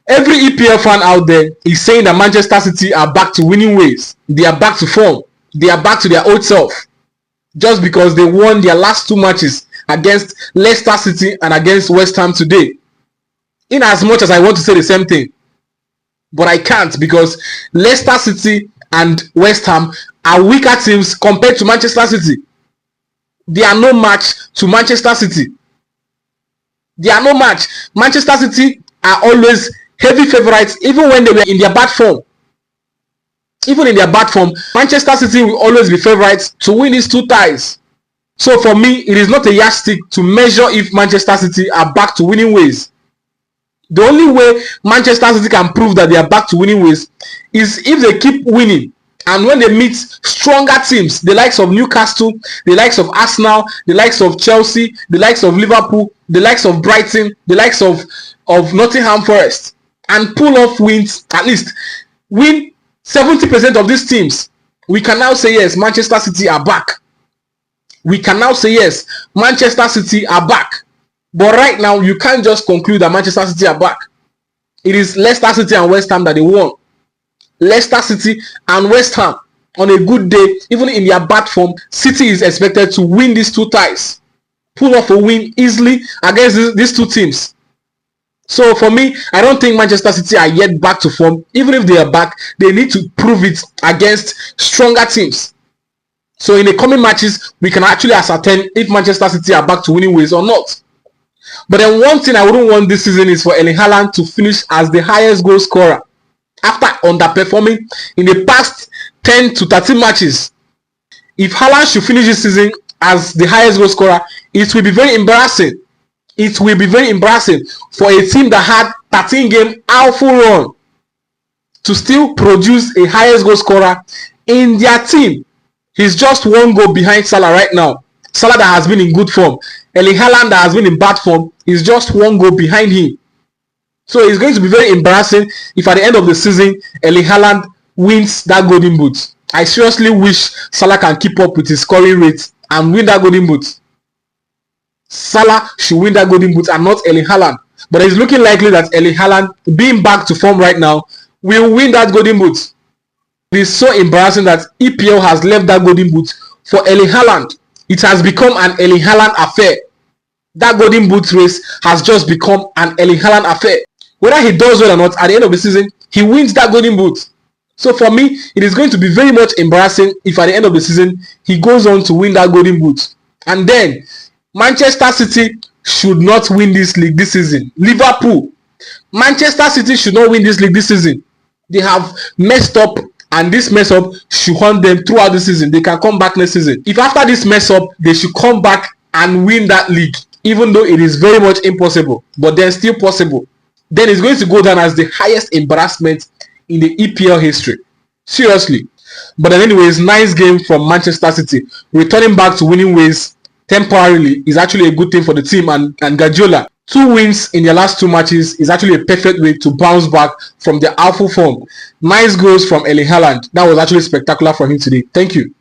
Every EPL fan out there is saying that Manchester City are back to winning ways. They are back to form. They are back to their old self. Just because they won their last 2 matches against Leicester City and against West Ham today. In as much as I want to say the same thing, but I can't, because Leicester City and West Ham are weaker teams compared to Manchester City. They are no match to Manchester City. They are no match. Manchester City are always heavy favorites, even when they were in their bad form. Even in their bad form, Manchester City will always be favorites to win these 2 ties. So for me, it is not a yardstick to measure if Manchester City are back to winning ways. The only way Manchester City can prove that they are back to winning ways is if they keep winning. And when they meet stronger teams, the likes of Newcastle, the likes of Arsenal, the likes of Chelsea, the likes of Liverpool, the likes of Brighton, the likes of Nottingham Forest, and pull off wins, at least win 70% of these teams, we can now say yes, Manchester City are back. We can now say yes, Manchester City are back. But right now, you can't just conclude that Manchester City are back. It is Leicester City and West Ham that they won. Leicester City and West Ham, on a good day, even in their bad form, City is expected to win these 2 ties. Pull off a win easily against these 2 teams. So for me, I don't think Manchester City are yet back to form. Even if they are back, they need to prove it against stronger teams. So in the coming matches, we can actually ascertain if Manchester City are back to winning ways or not. But then one thing I wouldn't want this season is for Haaland to finish as the highest goal scorer after underperforming in the past 10 to 13 matches. If Haaland should finish this season as the highest goal scorer, it will be very embarrassing. It will be very embarrassing for a team that had 13-game Aŵfül run to still produce a highest goal scorer in their team. He's just 1 goal behind Salah right now. Salah that has been in good form. Haaland that has been in bad form is just 1 goal behind him. So it's going to be very embarrassing if at the end of the season, Haaland wins that golden boot. I seriously wish Salah can keep up with his scoring rate and win that golden boot. Salah should win that golden boot and not Haaland. But it's looking likely that Haaland, being back to form right now, will win that golden boot. It is so embarrassing that EPL has left that golden boot for Haaland. It has become an Haaland affair. That golden boot race has just become an Haaland affair. Whether he does well or not, at the end of the season, he wins that golden boot. So for me, it is going to be very much embarrassing if at the end of the season, he goes on to win that golden boot. And then, Manchester City should not win this league this season. Liverpool, Manchester City should not win this league this season. They have messed up, and this mess up should haunt them throughout the season. They can come back next season. If after this mess up, they should come back and win that league, even though it is very much impossible, but then still possible, then it's going to go down as the highest embarrassment in the EPL history. Seriously. But then anyways, nice game from Manchester City. Returning back to winning ways temporarily is actually a good thing for the team and Guardiola. 2 wins in their last 2 matches is actually a perfect way to bounce back from the Aŵfül form. Nice goals from Haaland. That was actually spectacular for him today. Thank you.